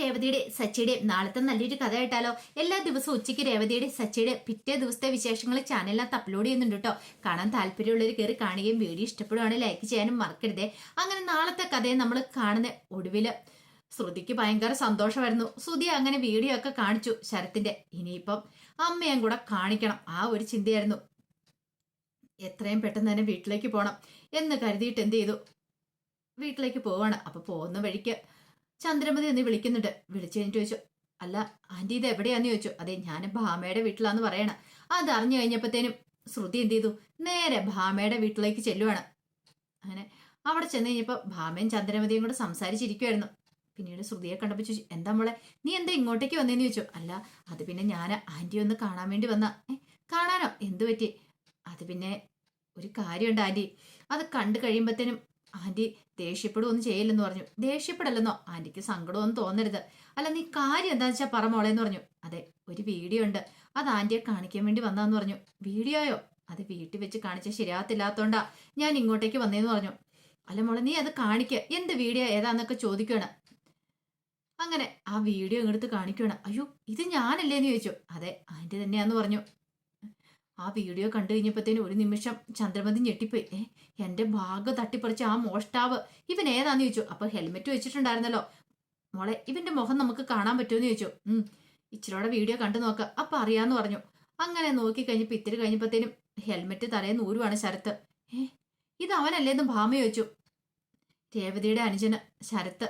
രേവതിയുടെ സച്ചിയുടെ നാളത്തെ നല്ലൊരു കഥ കേട്ടാലോ? എല്ലാ ദിവസവും ഉച്ചയ്ക്ക് രേവതിയുടെ സച്ചിയുടെ പിറ്റേ ദിവസത്തെ വിശേഷങ്ങൾ ചാനലിനകത്ത് അപ്ലോഡ് ചെയ്യുന്നുണ്ട് കേട്ടോ. കാണാൻ താല്പര്യമുള്ളവർ കയറി കാണുകയും വീഡിയോ ഇഷ്ടപ്പെടുവാണെങ്കിൽ ലൈക്ക് ചെയ്യാനും മറക്കരുതേ. അങ്ങനെ നാളത്തെ കഥയെ നമ്മൾ കാണുന്ന ഒടുവില് ശ്രുതിക്ക് ഭയങ്കര സന്തോഷമായിരുന്നു. ശ്രുതി അങ്ങനെ വീഡിയോ ഒക്കെ കാണിച്ചു ശരത്തിന്റെ. ഇനിയിപ്പം അമ്മയും കൂടെ കാണിക്കണം, ആ ഒരു ചിന്തയായിരുന്നു. എത്രയും പെട്ടെന്ന് തന്നെ വീട്ടിലേക്ക് പോകണം എന്ന് കരുതിയിട്ട് എന്ത് ചെയ്തു, വീട്ടിലേക്ക് പോവാണ്. അപ്പൊ പോകുന്ന വഴിക്ക് ചന്ദ്രമതി എന്ന് വിളിക്കുന്നുണ്ട്. വിളിച്ചു കഴിഞ്ഞിട്ട് ചോദിച്ചു, അല്ല ആന്റി ഇത് എവിടെയാന്ന് ചോദിച്ചു. അതെ, ഞാൻ ഭാമയുടെ വീട്ടിലാന്ന് പറയണ. അത് അറിഞ്ഞു കഴിഞ്ഞപ്പോഴത്തേനും ശ്രുതി എന്ത് ചെയ്തു, നേരെ ഭാമയുടെ വീട്ടിലേക്ക് ചെല്ലുവാണ്. അങ്ങനെ അവിടെ ചെന്ന് കഴിഞ്ഞപ്പോൾ ഭാമയും ചന്ദ്രമതിയും കൂടെ സംസാരിച്ചിരിക്കുമായിരുന്നു. പിന്നീട് ശ്രുതിയെ കണ്ടപ്പോൾ ചോദിച്ചു, എന്താ മോളെ നീ എന്താ ഇങ്ങോട്ടേക്ക് വന്നേന്ന് ചോദിച്ചു. അല്ല അത് പിന്നെ ഞാൻ ആന്റി ഒന്ന് കാണാൻ വേണ്ടി വന്ന. കാണാനോ? എന്തു പറ്റി? അത് പിന്നെ ഒരു കാര്യമുണ്ട് ആന്റി, അത് കണ്ടു കഴിയുമ്പോഴത്തേനും ആന്റി ദേഷ്യപ്പെടുകയൊന്നും ചെയ്യില്ലെന്ന് പറഞ്ഞു. ദേഷ്യപ്പെടല്ലെന്നോ? ആന്റിക്ക് സങ്കടമൊന്നും തോന്നരുത്. അല്ല നീ കാര്യം എന്താ വെച്ചാൽ പറ മോളേന്ന് പറഞ്ഞു. അതെ, ഒരു വീഡിയോ ഉണ്ട്, അത് ആന്റിയെ കാണിക്കാൻ വേണ്ടി വന്നാന്ന് പറഞ്ഞു. വീഡിയോയോ? അത് വീട്ടിൽ വെച്ച് കാണിച്ചാൽ ശരിയാകത്തില്ലാത്തോണ്ടാ ഞാൻ ഇങ്ങോട്ടേക്ക് വന്നേന്ന് പറഞ്ഞു. അല്ല മോളെ നീ അത് കാണിക്കുക, എന്ത് വീഡിയോ ഏതാന്നൊക്കെ ചോദിക്കുകയാണ്. അങ്ങനെ ആ വീഡിയോ ഇങ്ങടുത്ത് കാണിക്കുകയാണ്. അയ്യോ ഇത് ഞാനല്ലേന്ന് ചോദിച്ചു. അതെ ആന്റി തന്നെയാന്ന് പറഞ്ഞു. ആ വീഡിയോ കണ്ടു കഴിഞ്ഞപ്പോഴത്തേനും ഒരു നിമിഷം ചന്ദ്രമതി ഞെട്ടിപ്പോയി. എന്റെ ഭാഗം തട്ടിപ്പറിച്ച ആ മോഷ്ടാവ് ഇവൻ ഏതാന്ന് ചോദിച്ചു. അപ്പൊ ഹെൽമെറ്റ് വെച്ചിട്ടുണ്ടായിരുന്നല്ലോ. മോളെ ഇവന്റെ മുഖം നമുക്ക് കാണാൻ പറ്റുമെന്ന് ചോദിച്ചു. ഇച്ചിരിയോടെ വീഡിയോ കണ്ടു നോക്ക, അപ്പൊ അറിയാന്ന് പറഞ്ഞു. അങ്ങനെ നോക്കി കഴിഞ്ഞപ്പോ ഇത്തിരി കഴിഞ്ഞപ്പോഴത്തേനും ഹെൽമെറ്റ് തലേന്ന് ഊരുവാണ് ശരത്ത്. ഇത് അവനല്ലേന്ന് ഭാമ ചോദിച്ചു. രേവതിയുടെ അനുജന് ശരത്ത്.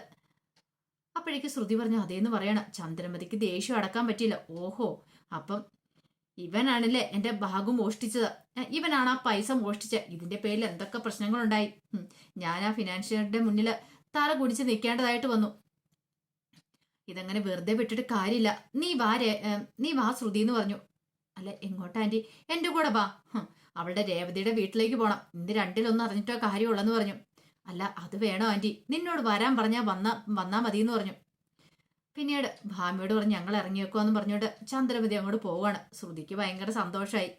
അപ്പോഴേക്ക് ശ്രുതി പറഞ്ഞു അതേന്ന് പറയണം. ചന്ദ്രമതിക്ക് ദേഷ്യം അടക്കാൻ പറ്റിയില്ല. ഓഹോ, അപ്പം ഇവനാണല്ലേ എന്റെ ഭാഗം മോഷ്ടിച്ചത്, ഇവനാണ് ആ പൈസ മോഷ്ടിച്ചത്. ഇതിന്റെ പേരിൽ എന്തൊക്കെ പ്രശ്നങ്ങളുണ്ടായി. ഞാൻ ആ ഫിനാൻഷ്യറുടെ മുന്നിൽ തല കുടിച്ച് നിൽക്കേണ്ടതായിട്ട് വന്നു. ഇതങ്ങനെ വെറുതെ വിട്ടിട്ട് കാര്യമില്ല. നീ വാ ശ്രുതി എന്ന് പറഞ്ഞു. അല്ലെ എങ്ങോട്ടാ ആന്റി? എന്റെ കൂടെ വാ. അവളുടെ രേവതിയുടെ വീട്ടിലേക്ക് പോണം. ഇന്ന് രണ്ടിലൊന്നും അറിഞ്ഞിട്ടോ കാര്യമുള്ളെന്ന് പറഞ്ഞു. അല്ല അത് വേണോ ആന്റി? നിന്നോട് വരാൻ പറഞ്ഞാ വന്നാ മതി എന്ന് പറഞ്ഞു. പിന്നീട് ഭാമയോട് പറഞ്ഞ് ഞങ്ങൾ ഇറങ്ങിയേക്കോന്ന് പറഞ്ഞോണ്ട് ചന്ദ്രമതി അങ്ങോട്ട് പോവാണ്. ശ്രുതിക്ക് ഭയങ്കര സന്തോഷമായി.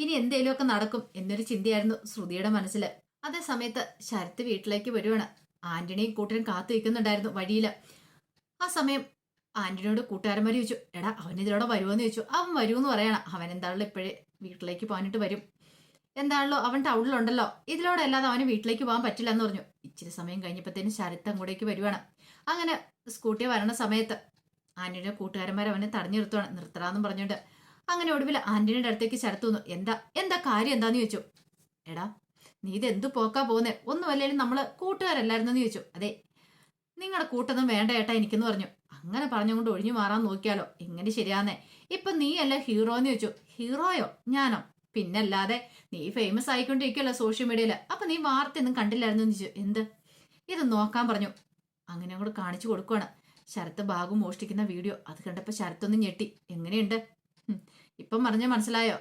ഇനി എന്തേലുമൊക്കെ നടക്കും എന്നൊരു ചിന്തയായിരുന്നു ശ്രുതിയുടെ മനസ്സിൽ. അതേ സമയത്ത് ശരത്ത് വീട്ടിലേക്ക് വരുവാണ്. ആന്റണിയും കൂട്ടരും കാത്തു നിൽക്കുന്നുണ്ടായിരുന്നു വഴിയില്. ആ സമയം ആന്റണിയോട് കൂട്ടുകാരന്മാര് ചോദിച്ചു, എടാ അവൻ ഇതിലൂടെ വരുമോന്ന് ചോദിച്ചു. അവൻ വരുമെന്ന് പറയണം. അവൻ എന്താണല്ലോ ഇപ്പോഴേ വീട്ടിലേക്ക് പോകാനായിട്ട് വരും. എന്താണല്ലോ അവൻ ടൗണിലുണ്ടല്ലോ, ഇതിലൂടെ അല്ലാതെ അവന് വീട്ടിലേക്ക് പോകാൻ പറ്റില്ല എന്ന് പറഞ്ഞു. ഇച്ചിരി സമയം കഴിഞ്ഞപ്പോഴത്തേനും ശരത്ത് അങ്ങോട്ടേക്ക് വരുവാണ്. അങ്ങനെ സ്കൂട്ടി വരണ സമയത്ത് ആന്റണിയുടെ കൂട്ടുകാരന്മാർ അവനെ തടഞ്ഞു നിർത്തണമെന്നും പറഞ്ഞുകൊണ്ട് അങ്ങനെ ഒടുവിൽ ആന്റണിയുടെ അടുത്തേക്ക് ശരത്ത് വന്നു. എന്താ കാര്യം എന്താന്ന് ചോദിച്ചു. എടാ നീ ഇത് എന്തു പോക്കാ പോകുന്നേ? ഒന്നും അല്ലേലും നമ്മള് കൂട്ടുകാരല്ലായിരുന്നെന്ന് ചോദിച്ചു. അതെ, നിങ്ങളുടെ കൂട്ടൊന്നും വേണ്ട ഏട്ടാ എനിക്കെന്ന് പറഞ്ഞു. അങ്ങനെ പറഞ്ഞുകൊണ്ട് ഒഴിഞ്ഞു മാറാൻ നോക്കിയാലോ, എങ്ങനെ ശരിയാന്നേ? ഇപ്പൊ നീ അല്ല ഹീറോ എന്ന് ചോദിച്ചു. ഹീറോയോ? ഞാനോ? പിന്നല്ലാതെ, നീ ഫേമസ് ആയിക്കൊണ്ടിരിക്കുമല്ലോ സോഷ്യൽ മീഡിയയില്. അപ്പൊ നീ വാർത്തയൊന്നും കണ്ടില്ലായിരുന്നു എന്ന് ചോദിച്ചു. എന്ത്? ഇത് നോക്കാൻ പറഞ്ഞു. അങ്ങനെ അങ്ങോട്ട് കാണിച്ചു കൊടുക്കുവാണ്. ശരത്ത് ഭാഗം മോഷ്ടിക്കുന്ന വീഡിയോ. അത് കണ്ടപ്പോ ശരത്തൊന്നും ഞെട്ടി. എങ്ങനെയുണ്ട് ഇപ്പം മനസ്സിലായോ?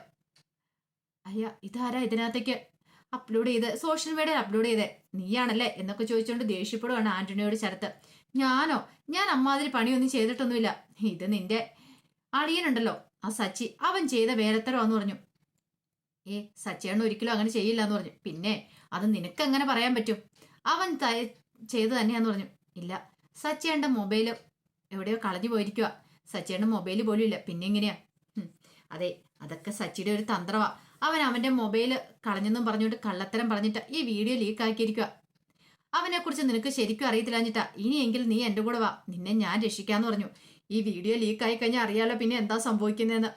അയ്യ ഇതാരാ ഇതിനകത്തേക്ക് അപ്ലോഡ് ചെയ്ത് സോഷ്യൽ മീഡിയയിൽ അപ്ലോഡ് ചെയ്തേ? നീയാണല്ലേ എന്നൊക്കെ ചോദിച്ചുകൊണ്ട് ദേഷ്യപ്പെടുവാണ് ആന്റണിയോട് ശരത്ത്. ഞാൻ അമ്മാതിരി പണിയൊന്നും ചെയ്തിട്ടൊന്നുമില്ല. ഇത് നിന്റെ അളിയനുണ്ടല്ലോ ആ സച്ചി, അവൻ ചെയ്ത വേലത്തരമാന്ന് പറഞ്ഞു. സച്ചിയാണ് ഒരിക്കലും അങ്ങനെ ചെയ്യില്ല എന്ന് പറഞ്ഞു. പിന്നെ അത് നിനക്ക് എങ്ങനെ പറയാൻ പറ്റും? അവൻ ചെയ്തു തന്നെയാന്ന് പറഞ്ഞു. ഇല്ല, സച്ചിയുടെ മൊബൈല് എവിടെയോ കളഞ്ഞു പോയിരിക്കുക. സച്ചിയുടെ മൊബൈല് പോലും ഇല്ല, പിന്നെ എങ്ങനെയാ? അതെ, അതൊക്കെ സച്ചിയുടെ ഒരു തന്ത്രവാ. അവന്റെ മൊബൈല് കളഞ്ഞെന്നും പറഞ്ഞുകൊണ്ട് കള്ളത്തരം പറഞ്ഞിട്ട് ഈ വീഡിയോ ലീക്ക് ആക്കിയിരിക്കുക. അവനെ കുറിച്ച് നിനക്ക് ശരിക്കും അറിയത്തില്ലാഞ്ഞിട്ടാ. ഇനിയെങ്കിൽ നീ എന്റെ കൂടെ വാ, നിന്നെ ഞാൻ രക്ഷിക്കാന്ന് പറഞ്ഞു. ഈ വീഡിയോ ലീക്ക് ആയി കഴിഞ്ഞാൽ അറിയാലോ പിന്നെ എന്താ സംഭവിക്കുന്നതെന്ന്.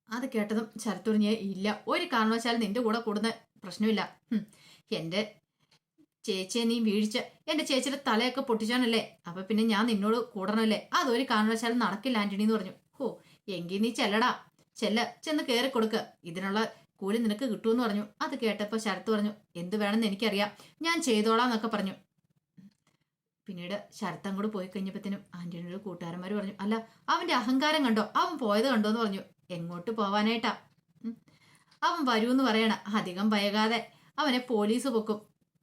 അത് കേട്ടതും ശരത്ത് പറഞ്ഞേ, ഇല്ല ഒരു കാരണവശാലും നിന്റെ കൂടെ കൂടുന്ന പ്രശ്നമില്ല. എന്റെ ചേച്ചിയെ നീ വീഴ്ച എന്റെ ചേച്ചിയുടെ തലയൊക്കെ പൊട്ടിച്ചാണല്ലേ, അപ്പൊ പിന്നെ ഞാൻ നിന്നോട് കൂടണമല്ലേ? അതൊരു കാരണവശാലും നടക്കില്ല ആന്റണി എന്ന് പറഞ്ഞു. എങ്കിൽ നീ ചെല്ലടാ, ചെന്ന് കയറി കൊടുക്ക്, ഇതിനുള്ള കൂലി നിനക്ക് കിട്ടുമെന്ന് പറഞ്ഞു. അത് കേട്ടപ്പോ ശരത്ത് പറഞ്ഞു, എന്ത് വേണമെന്ന് എനിക്കറിയാം, ഞാൻ ചെയ്തോളാന്നൊക്കെ പറഞ്ഞു. പിന്നീട് ശരത്ത് അങ്ങോട്ട് പോയി കഴിഞ്ഞപ്പോഴത്തേനും ആന്റണിയുടെ കൂട്ടുകാരന്മാർ പറഞ്ഞു, അല്ല അവന്റെ അഹങ്കാരം കണ്ടോ, അവൻ പോയത് കണ്ടോ എന്ന് പറഞ്ഞു. എങ്ങോട്ട് പോവാനായിട്ടാ? അവൻ വരൂന്ന് പറയണ. അധികം വൈകാതെ അവനെ പോലീസ് പൊക്കും.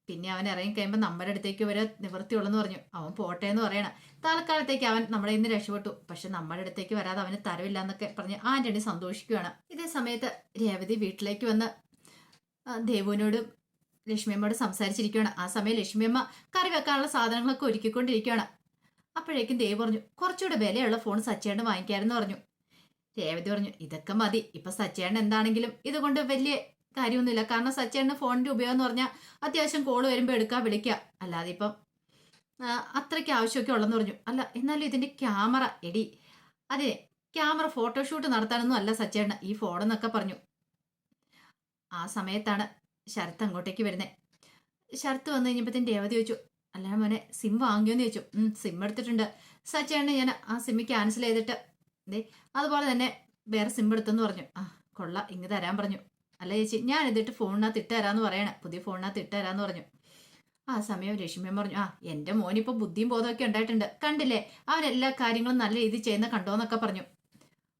പിന്നെ അവൻ ഇറങ്ങി കഴിയുമ്പോൾ നമ്മുടെ അടുത്തേക്ക് വരെ നിവൃത്തിയുള്ളെന്ന് പറഞ്ഞു. അവൻ പോട്ടെ എന്ന് പറയണ. തൽക്കാലത്തേക്ക് അവൻ നമ്മളെ ഇന്ന് രക്ഷപ്പെട്ടു, പക്ഷെ നമ്മുടെ അടുത്തേക്ക് വരാതെ അവന് തരവില്ല എന്നൊക്കെ പറഞ്ഞ് ആന്റണി സന്തോഷിക്കുകയാണ്. ഇതേ സമയത്ത് രേവതി വീട്ടിലേക്ക് വന്ന് ദേവുവിനോടും ലക്ഷ്മിയമ്മയോട് സംസാരിച്ചിരിക്കുകയാണ്. ആ സമയം ലക്ഷ്മിയമ്മ കറി വെക്കാനുള്ള സാധനങ്ങളൊക്കെ ഒരുക്കിക്കൊണ്ടിരിക്കുകയാണ്. അപ്പോഴേക്കും ദേവ് പറഞ്ഞു കുറച്ചുകൂടെ വിലയുള്ള ഫോൺ സച്ചേട്ടൻ വാങ്ങിക്കാരെന്ന് പറഞ്ഞു. രേവതി പറഞ്ഞു ഇതൊക്കെ മതി, ഇപ്പൊ സച്ചേട്ടൻ എന്താണെങ്കിലും ഇതുകൊണ്ട് വലിയ കാര്യമൊന്നുമില്ല. കാരണം സച്ചേട്ടന് ഫോണിന്റെ ഉപയോഗം എന്ന് പറഞ്ഞാൽ അത്യാവശ്യം കോള് വരുമ്പോൾ എടുക്കുക വിളിക്കുക, അല്ലാതെ ഇപ്പം അത്രയ്ക്ക് ആവശ്യമൊക്കെ ഉള്ളെന്ന് പറഞ്ഞു. അല്ല എന്നാലും ഇതിന്റെ ക്യാമറ എടി, അതെ ക്യാമറ ഫോട്ടോഷൂട്ട് നടത്താനൊന്നും അല്ല സച്ചേട്ടന് ഈ ഫോണെന്നൊക്കെ പറഞ്ഞു. ആ സമയത്താണ് ശരത്ത് അങ്ങോട്ടേക്ക് വരുന്നത്. ശരത്ത് വന്നു കഴിഞ്ഞപ്പോഴത്തേന് രേവതി ചോദിച്ചു അല്ലാതെ മോനെ സിം വാങ്ങിയോന്ന് ചോദിച്ചു. സിം എടുത്തിട്ടുണ്ട് സച്ചേട്ടനെ, ഞാൻ ആ സിമ്മ് ക്യാൻസൽ ചെയ്തിട്ട് അതുപോലെ തന്നെ വേറെ സിം എടുത്തെന്ന് പറഞ്ഞു. കൊള്ള ഇങ്ങ് തരാൻ പറഞ്ഞു. അല്ല ചേച്ചി ഞാൻ ഇതിട്ട് ഫോണിനകത്ത് ഇട്ട് തരാമെന്ന് പറയണേ, പുതിയ ഫോണിനകത്ത് ഇട്ട് തരാമെന്ന് പറഞ്ഞു. ആ സമയം രശ്മിയമ്മ പറഞ്ഞു എൻ്റെ മോനിപ്പോൾ ബുദ്ധിയും ബോധമൊക്കെ ഉണ്ടായിട്ടുണ്ട്, കണ്ടില്ലേ അവൻ എല്ലാ കാര്യങ്ങളും നല്ല രീതിയിൽ ചെയ്യുന്ന കണ്ടോന്നൊക്കെ പറഞ്ഞു.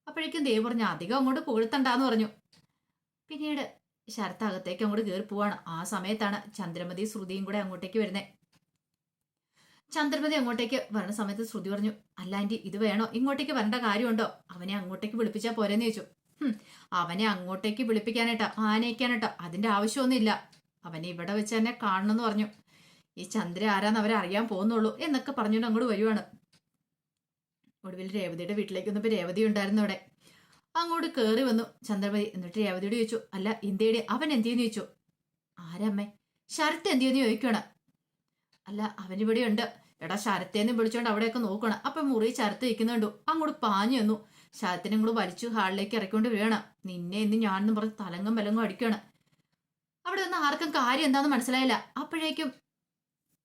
അപ്പോഴേക്കും ദേവ് പറഞ്ഞു അധികം അങ്ങോട്ട് പുകഴ്ത്തണ്ടാന്ന് പറഞ്ഞു. പിന്നീട് ശരത്ത് അകത്തേക്ക് അങ്ങോട്ട് കയറി പോവാണ്. ആ സമയത്താണ് ചന്ദ്രമതി ശ്രുതിയും കൂടെ അങ്ങോട്ടേക്ക് വരുന്നത്. ചന്ദ്രമതി അങ്ങോട്ടേക്ക് വരണ സമയത്ത് ശ്രുതി പറഞ്ഞു അല്ല ആൻറ്റി ഇത് വേണോ, ഇങ്ങോട്ടേക്ക് വരേണ്ട കാര്യമുണ്ടോ, അവനെ അങ്ങോട്ടേക്ക് വിളിപ്പിച്ചാൽ പോരെന്ന് ചോദിച്ചു. അവനെ അങ്ങോട്ടേക്ക് വിളിപ്പിക്കാനായിട്ടോ ആനയിക്കാനായിട്ടോ അതിന്റെ ആവശ്യമൊന്നുമില്ല, അവനെ ഇവിടെ വെച്ച് തന്നെ കാണണമെന്ന് പറഞ്ഞു. ഈ ചന്ദ്ര ആരാന്ന് അവരെ അറിയാൻ പോകുന്നുള്ളൂ എന്നൊക്കെ പറഞ്ഞുകൊണ്ട് അങ്ങോട്ട് വരുവാണ്. ഒടുവിൽ രേവതിയുടെ വീട്ടിലേക്ക് വന്നപ്പോൾ രേവതി ഉണ്ടായിരുന്നു അവിടെ. അങ്ങോട്ട് കയറി വന്നു ചന്ദ്രമതി. എന്നിട്ട് രേവതിയോട് ചോദിച്ചു അല്ല ഇന്ത്യയുടെ അവൻ എന്തിയെന്ന് ചോദിച്ചു. ആരമ്മേ, ശരത്ത് എന്തിയെന്ന് ചോദിക്കണം. അല്ല അവനിവിടെ ഉണ്ട്. എടാ ശരത്തേന്ന് വിളിച്ചോണ്ട് അവിടെയൊക്കെ നോക്കണം. അപ്പൊ മുറി ശരത്ത് ഇരിക്കുന്നുണ്ടു. അങ്ങോട്ട് പാഞ്ഞു വന്നു. ശരത്തിനെ കൂടെ വലിച്ചു ഹാളിലേക്ക് ഇറക്കിക്കൊണ്ട് വീഴണം. നിന്നെ ഇന്ന് ഞാനെന്ന് പറഞ്ഞ് തലങ്ങും വിലങ്ങും അടിക്കണം. അവിടെ വന്ന് ആർക്കും കാര്യം എന്താന്ന് മനസ്സിലായില്ല. അപ്പോഴേക്കും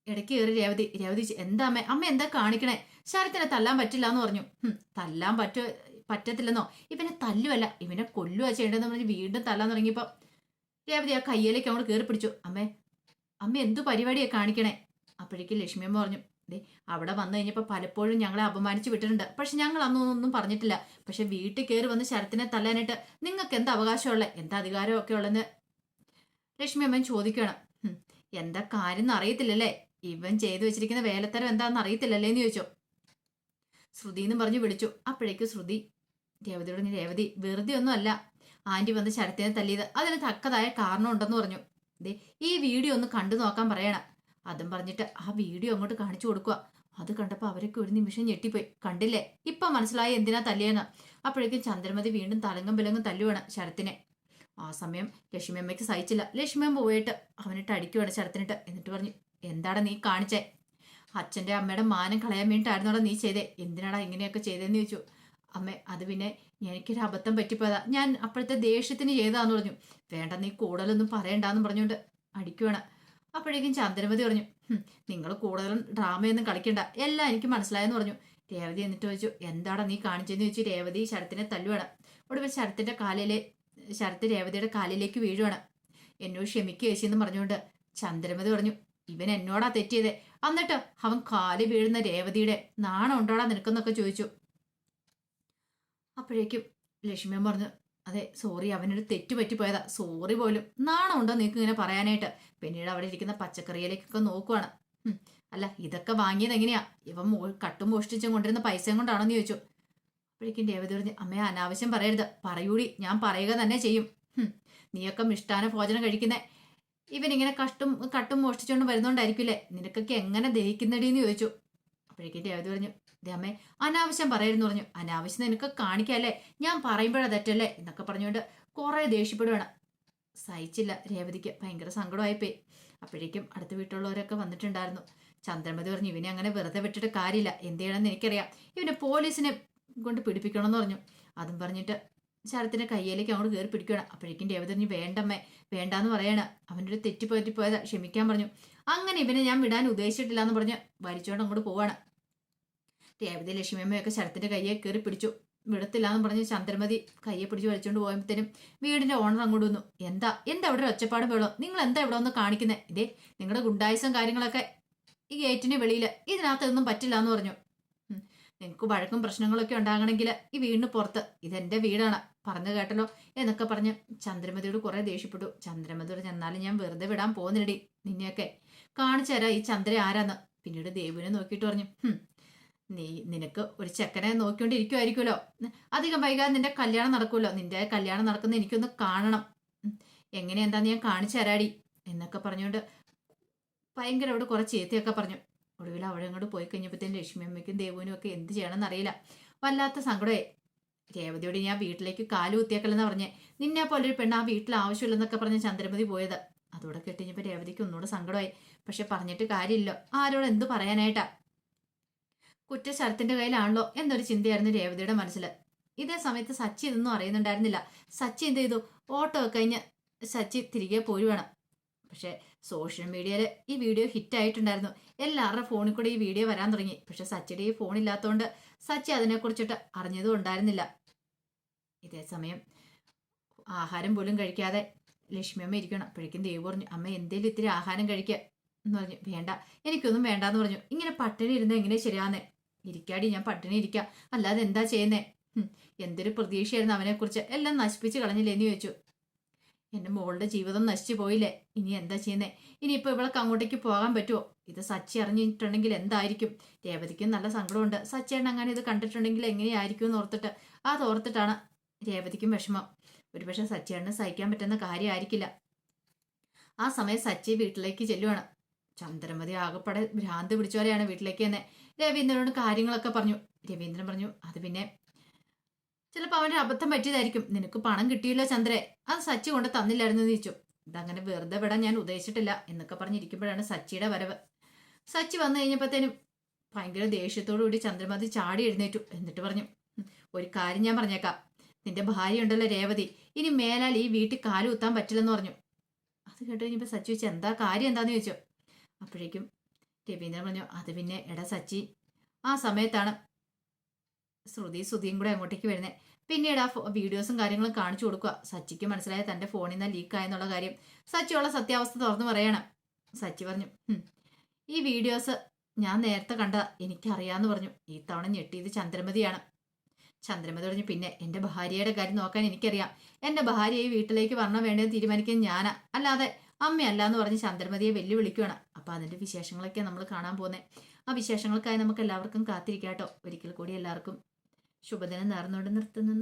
ഇടയ്ക്ക് കയറി രേവതി എന്താ അമ്മ എന്താ കാണിക്കണേ, ശരത്തിനെ തല്ലാൻ പറ്റില്ല എന്ന് പറഞ്ഞു. തല്ലാൻ പറ്റത്തില്ലെന്നോ, ഇവനെ തല്ലുമല്ല ഇവനെ കൊല്ലുക ചെയ്യേണ്ടതെന്ന് പറഞ്ഞ് വീണ്ടും തല്ലാൻ തുടങ്ങിയപ്പോ രേവതി ആ കയ്യിലേക്ക് അങ്ങോട്ട് കയറി പിടിച്ചു. അമ്മ എന്തു പരിപാടിയാ കാണിക്കണേ. അപ്പോഴേക്കും ലക്ഷ്മിയമ്മ പറഞ്ഞു അവിടെ വന്നു കഴിഞ്ഞപ്പോൾ പലപ്പോഴും ഞങ്ങളെ അപമാനിച്ച് വിട്ടിട്ടുണ്ട്, പക്ഷെ ഞങ്ങൾ അന്നൊന്നും പറഞ്ഞിട്ടില്ല. പക്ഷെ വീട്ടിൽ കയറി വന്ന് ശരത്തിനെ തല്ലാനായിട്ട് നിങ്ങൾക്ക് എന്താ അവകാശമുള്ളത്, എന്താ അധികാരമൊക്കെ ഉള്ളതെന്ന് ലക്ഷ്മിയമ്മൻ ചോദിക്കണം. എന്താ കാര്യം അറിയത്തില്ലല്ലേ, ഇവൻ ചെയ്തു വെച്ചിരിക്കുന്ന വേലത്തരം എന്താണെന്ന് അറിയത്തില്ലല്ലേ എന്ന് ചോദിച്ചു. ശ്രുതി എന്ന് പറഞ്ഞു വിളിച്ചു. അപ്പോഴേക്കും ശ്രുതി രേവതി വെറുതെ ഒന്നും അല്ല ആന്റി വന്ന് ശരത്തിനെ തല്ലിയത്, അതിന് തക്കതായ കാരണം ഉണ്ടെന്ന് പറഞ്ഞു. ഈ വീഡിയോ ഒന്ന് കണ്ടു നോക്കാൻ പറയണം. അതും പറഞ്ഞിട്ട് ആ വീഡിയോ അങ്ങോട്ട് കാണിച്ചു കൊടുക്കുക. അത് കണ്ടപ്പോൾ അവരൊക്കെ ഒരു നിമിഷം ഞെട്ടിപ്പോയി. കണ്ടില്ലേ ഇപ്പൊ മനസ്സിലായി എന്തിനാ തല്ലിയെന്ന്. അപ്പോഴേക്കും ചന്ദ്രമതി വീണ്ടും തലങ്ങും വിലങ്ങും തല്ലുവാണ് ശരത്തിനെ. ആ സമയം ലക്ഷ്മിയമ്മയ്ക്ക് സഹിച്ചില്ല. ലക്ഷ്മിയമ്മ പോയിട്ട് അവനിട്ട് അടിക്കുവാണ് ശരത്തിനിട്ട്. എന്നിട്ട് പറഞ്ഞു എന്താടാ നീ കാണിച്ചേ, അച്ഛൻ്റെ അമ്മയുടെ മാനം കളയാൻ വേണ്ടിയിട്ടായിരുന്നോടാ നീ ചെയ്തേ, എന്തിനാടാ ഇങ്ങനെയൊക്കെ ചെയ്തതെന്ന് ചോദിച്ചു. അമ്മേ അത് പിന്നെ എനിക്കൊരു അബദ്ധം പറ്റിപ്പോയതാ, ഞാൻ അപ്പോഴത്തെ ദേഷ്യത്തിന് ചെയ്തതാന്ന് പറഞ്ഞു. വേണ്ട നീ കൂടുതലൊന്നും പറയണ്ടാന്ന് പറഞ്ഞുകൊണ്ട് അടിക്കുവാണ്. അപ്പോഴേക്കും ചന്ദ്രമതി പറഞ്ഞു നിങ്ങൾ കൂടുതലും ഡ്രാമയൊന്നും കളിക്കണ്ട, എല്ലാം എനിക്ക് മനസ്സിലായെന്ന് പറഞ്ഞു. രേവതി എന്നിട്ട് ചോദിച്ചു എന്താടാ നീ കാണിച്ചെന്ന് ചോദിച്ചു. രേവതി ശരത്തിനെ തല്ലുവാണ്. ഒടുവിൽ ശരത്ത് രേവതിയുടെ കാലിലേക്ക് വീഴുവാണ്. എന്നോട് ക്ഷമിക്കുക ചേച്ചിയെന്ന് പറഞ്ഞുകൊണ്ട് ചന്ദ്രമതി പറഞ്ഞു ഇവൻ എന്നോടാ തെറ്റിയത്, എന്നിട്ട് അവൻ കാലി വീഴുന്ന രേവതിയുടെ നാണം ഉണ്ടോടാ നിനക്കെന്നൊക്കെ ചോദിച്ചു. അപ്പോഴേക്കും ലക്ഷ്മിയമ്മ പറഞ്ഞു അതെ സോറി, അവനൊരു തെറ്റ് പറ്റിപ്പോയതാ, സോറി പോലും നാണം ഉണ്ടോ നിങ്ങൾക്ക് ഇങ്ങനെ പറയാനായിട്ട്. പിന്നീട് അവിടെ ഇരിക്കുന്ന പച്ചക്കറിയിലേക്കൊക്കെ നോക്കുവാണ്. അല്ല ഇതൊക്കെ വാങ്ങിയത് എങ്ങനെയാ, ഇവൻ കട്ടും മോഷ്ടിച്ചും കൊണ്ടിരുന്ന പൈസയും കൊണ്ടാണോ എന്ന് ചോദിച്ചു. അപ്പോഴേക്കും രേവതി പറഞ്ഞു അമ്മയെ അനാവശ്യം പറയരുത്, പറയൂടി ഞാൻ പറയുക തന്നെ ചെയ്യും. നീയൊക്കെ മിഷ്ടാന ഭോജനം കഴിക്കുന്നേ, ഇവനിങ്ങനെ കട്ടും മോഷ്ടിച്ചുകൊണ്ട് വരുന്നോണ്ടായിരിക്കില്ലേ, നിനക്കൊക്കെ എങ്ങനെ ദഹിക്കുന്നടിയെന്ന് ചോദിച്ചു. അപ്പോഴേക്കും രേവതി പറഞ്ഞു അമ്മേ അനാവശ്യം പറയരുതെന്ന് പറഞ്ഞു. അനാവശ്യം നിനക്ക് കാണിക്കല്ലേ, ഞാൻ പറയുമ്പോഴാ തെറ്റല്ലേ എന്നൊക്കെ പറഞ്ഞുകൊണ്ട് കുറെ ദേഷ്യപ്പെടുവാണ്. സഹിച്ചില്ല രേവതിക്ക്, ഭയങ്കര സങ്കടമായിപ്പോയി. അപ്പോഴേക്കും അടുത്ത വീട്ടിലുള്ളവരൊക്കെ വന്നിട്ടുണ്ടായിരുന്നു. ചന്ദ്രമതി പറഞ്ഞു ഇവനെ അങ്ങനെ വെറുതെ വിട്ടിട്ട് കാര്യമില്ല, എന്ത് ചെയ്യണമെന്ന് എനിക്കറിയാം, ഇവനെ പോലീസിനെ കൊണ്ട് പിടിപ്പിക്കണമെന്ന് പറഞ്ഞു. അതും പറഞ്ഞിട്ട് ശരത്തിന്റെ കയ്യിലേക്ക് അങ്ങോട്ട് കയറി പിടിക്കണം. അപ്പോഴേക്കും രേവതി പറഞ്ഞു വേണ്ടമ്മേ വേണ്ടാന്ന് പറയാണ്, അവൻ്റെ ഒരു തെറ്റിപ്പോയതാ ക്ഷമിക്കാൻ പറഞ്ഞു. അങ്ങനെ ഇവനെ ഞാൻ വിടാൻ ഉദ്ദേശിച്ചിട്ടില്ല എന്ന് പറഞ്ഞ് വലിച്ചോണ്ട് അങ്ങോട്ട് പോവാണ്. രേവതി ലക്ഷ്മിയമ്മയൊക്കെ ശരത്തിന്റെ കയ്യെ കയറി പിടിച്ചു. വിടത്തില്ല എന്ന് പറഞ്ഞ് ചന്ദ്രമതി കയ്യെ പിടിച്ച് വലിച്ചോണ്ട് പോയപ്പോഴത്തേനും വീടിന്റെ ഓണർ അങ്ങോട്ട് വന്നു. എന്താ അവിടെ ഒരു ഒച്ചപ്പാടും വേളോ, നിങ്ങൾ എന്താ ഇവിടെ ഒന്ന് കാണിക്കുന്നത്, ഇതേ നിങ്ങളുടെ ഗുണ്ടായുസം കാര്യങ്ങളൊക്കെ ഈ ഗേറ്റിന് വെളിയിൽ, ഇതിനകത്ത് ഒന്നും പറ്റില്ല എന്ന് പറഞ്ഞു. നിങ്ങൾക്ക് വഴക്കും പ്രശ്നങ്ങളൊക്കെ ഉണ്ടാകണമെങ്കിൽ ഈ വീടിന് പുറത്ത്, ഇതെന്റെ വീടാണ് പറഞ്ഞു കേട്ടല്ലോ എന്നൊക്കെ പറഞ്ഞ് ചന്ദ്രമതിയോട് കുറെ ദേഷ്യപ്പെട്ടു. ചന്ദ്രമതിയോട് ചെന്നാലും ഞാൻ വെറുതെ വിടാൻ പോകുന്നില്ലടി, നിന്നെയൊക്കെ കാണിച്ചു തരാം ഈ ചന്ദ്ര ആരാന്ന്. പിന്നീട് ദേവുവിനെ നോക്കിയിട്ട് പറഞ്ഞു നിനക്ക് ഒരു ചെക്കനെ നോക്കിക്കൊണ്ടിരിക്കുമായിരിക്കുമല്ലോ, അധികം വൈകാതെ നിന്റെ കല്യാണം നടക്കുമല്ലോ, നിന്റെ കല്യാണം നടക്കുന്ന എനിക്കൊന്ന് കാണണം, എങ്ങനെ എന്താന്ന് ഞാൻ കാണിച്ചു തരാടി എന്നൊക്കെ പറഞ്ഞുകൊണ്ട് ഭയങ്കര അവിടെ കുറെ ചീത്തയൊക്കെ പറഞ്ഞു. ഒടുവിൽ അവിടെ അങ്ങോട്ട് പോയി കഴിഞ്ഞപ്പോഴത്തേനും ലക്ഷ്മി അമ്മയ്ക്കും ദേവുവിനും ഒക്കെ എന്ത് ചെയ്യണമെന്ന് അറിയില്ല. വല്ലാത്ത സങ്കടമേ. രേവതിയോട് ഞാൻ വീട്ടിലേക്ക് കാല് കുത്തിയേക്കല്ലെന്ന് പറഞ്ഞ് നിന്നെ പോലെ ഒരു പെണ്ണ് ആ വീട്ടിൽ ആവശ്യമില്ലെന്നൊക്കെ പറഞ്ഞ് ചന്ദ്രമതി പോയത്. അതോടെ കെട്ടിഞ്ഞപ്പോൾ രേവതിക്ക് ഒന്നുകൂടെ സങ്കടമായി. പക്ഷെ പറഞ്ഞിട്ട് കാര്യമില്ല, ആരോട് എന്ത് പറയാനായിട്ടാ. കുറ്റശരത്തിന്റെ കയ്യിലാണല്ലോ എന്നൊരു ചിന്തയായിരുന്നു രേവതിയുടെ മനസ്സിൽ. ഇതേ സമയത്ത് സച്ചി ഇതൊന്നും അറിയുന്നുണ്ടായിരുന്നില്ല. സച്ചി എന്ത് ചെയ്തു, ഓട്ടോ ഒക്കെ കഴിഞ്ഞ് സച്ചി തിരികെ പോയി വേണം. പക്ഷെ സോഷ്യൽ മീഡിയയിൽ ഈ വീഡിയോ ഹിറ്റ് ആയിട്ടുണ്ടായിരുന്നു. എല്ലാവരുടെ ഫോണിൽ കൂടെ ഈ വീഡിയോ വരാൻ തുടങ്ങി. പക്ഷെ സച്ചിയുടെ ഈ ഫോൺ ഇല്ലാത്തതുകൊണ്ട് സച്ചി അതിനെക്കുറിച്ചിട്ട് അറിഞ്ഞതും ഉണ്ടായിരുന്നില്ല. ഇതേ സമയം ആഹാരം പോലും കഴിക്കാതെ ലക്ഷ്മി അമ്മ ഇരിക്കണം. അപ്പോഴേക്കും ദേവ് പറഞ്ഞു, അമ്മ എന്തേലും ഇത്തിരി ആഹാരം കഴിക്കുക എന്ന് പറഞ്ഞു. വേണ്ട, എനിക്കൊന്നും വേണ്ടാന്ന് പറഞ്ഞു. ഇങ്ങനെ പട്ടിണി ഇരുന്ന് എങ്ങനെ ശരിയാന്നേ. ഇരിക്കാടി, ഞാൻ പട്ടിണി ഇരിക്കാം, അല്ലാതെ എന്താ ചെയ്യുന്നേ. എന്തൊരു പ്രതീക്ഷയായിരുന്നു അവനെക്കുറിച്ച്. എല്ലാം നശിപ്പിച്ച് കളഞ്ഞില്ലേന്ന് ചോദിച്ചു. എന്റെ മോളുടെ ജീവിതം നശിച്ചു പോയില്ലേ, ഇനി എന്താ ചെയ്യുന്നേ. ഇനിയിപ്പോൾ ഇവൾക്ക് അങ്ങോട്ടേക്ക് പോകാൻ പറ്റുമോ. ഇത് സച്ചി അറിഞ്ഞിട്ടുണ്ടെങ്കിൽ എന്തായിരിക്കും. രേവതിക്കും നല്ല സങ്കടമുണ്ട്. സച്ചിയേട്ടൻ അങ്ങനെ ഇത് കണ്ടിട്ടുണ്ടെങ്കിൽ എങ്ങനെയായിരിക്കും എന്ന് ഓർത്തിട്ട് അതോർത്തിട്ടാണ് രേവതിക്കും വിഷമം. ഒരുപക്ഷെ സച്ചിയേട്ടന് സഹിക്കാൻ പറ്റുന്ന കാര്യമായിരിക്കില്ല. ആ സമയം സച്ചി വീട്ടിലേക്ക് ചെല്ലുവാണ്. ചന്ദ്രമതി ആകെപ്പാടെ ഭ്രാന്ത് പിടിച്ചവരെയാണ് വീട്ടിലേക്ക് തന്നെ. രവീന്ദ്രനോട് കാര്യങ്ങളൊക്കെ പറഞ്ഞു. രവീന്ദ്രൻ പറഞ്ഞു, അത് പിന്നെ ചിലപ്പോൾ അവൻ്റെ അബദ്ധം പറ്റിയതായിരിക്കും. നിനക്ക് പണം കിട്ടിയില്ലോ ചന്ദ്രേ, അത് സച്ചി കൊണ്ട് തന്നില്ലായിരുന്നു എന്ന് ചോദിച്ചു. ഇതങ്ങനെ വെറുതെ വിടാൻ ഞാൻ ഉദ്ദേശിച്ചിട്ടില്ല എന്നൊക്കെ പറഞ്ഞിരിക്കുമ്പോഴാണ് സച്ചിയുടെ വരവ്. സച്ചി വന്നു കഴിഞ്ഞപ്പോഴത്തേനും ഭയങ്കര ദേഷ്യത്തോടു കൂടി ചന്ദ്രമതി ചാടി എഴുന്നേറ്റു. എന്നിട്ട് പറഞ്ഞു, ഒരു കാര്യം ഞാൻ പറഞ്ഞേക്കാം. നിന്റെ ഭാര്യ ഉണ്ടല്ലോ രേവതി, ഇനി മേലാൽ ഈ വീട്ടിൽ കാല് കുത്താൻ പറ്റില്ലെന്ന് പറഞ്ഞു. അത് കേട്ട് കഴിഞ്ഞപ്പോൾ സച്ചി ചോദിച്ചു, എന്താ കാര്യം എന്താന്ന് ചോദിച്ചു. അപ്പോഴേക്കും രവീന്ദ്രൻ പറഞ്ഞു, അത് പിന്നെ എടാ സച്ചി, ആ സമയത്താണ് ശ്രുതിയും കൂടെ അങ്ങോട്ടേക്ക് വരുന്നത്. പിന്നീട് ആ വീഡിയോസും കാര്യങ്ങളും കാണിച്ചു കൊടുക്കുക. സച്ചിക്ക് മനസ്സിലായ തൻ്റെ ഫോണിൽ നിന്ന് ലീക്കായെന്നുള്ള കാര്യം. സച്ചിയുള്ള സത്യാവസ്ഥ തുറന്നു പറയണം. സച്ചി പറഞ്ഞു, ഈ വീഡിയോസ് ഞാൻ നേരത്തെ കണ്ട എനിക്കറിയാമെന്ന് പറഞ്ഞു. ഈ തവണ ഞെട്ടിയത് ചന്ദ്രമതിയാണ്. ചന്ദ്രമതി പറഞ്ഞു, പിന്നെ എൻ്റെ ഭാര്യയുടെ കാര്യം നോക്കാൻ എനിക്കറിയാം. എൻ്റെ ഭാര്യ ഈ വീട്ടിലേക്ക് വരണോ വേണ്ടതെന്ന് തീരുമാനിക്കുന്നത് ഞാനാ, അല്ലാതെ അമ്മയല്ല എന്ന് പറഞ്ഞ് ചന്ദ്രമതിയെ വെല്ലുവിളിക്കുകയാണ്. അപ്പോൾ അതിൻ്റെ വിശേഷങ്ങളൊക്കെ നമ്മൾ കാണാൻ പോകുന്നത്. ആ വിശേഷങ്ങൾക്കായി നമുക്ക് എല്ലാവർക്കും കാത്തിരിക്കാം കേട്ടോ. ഒരിക്കൽ കൂടി എല്ലാവർക്കും ശുഭദിനം നേർന്നുകൊണ്ട് നിർത്തുന്നു.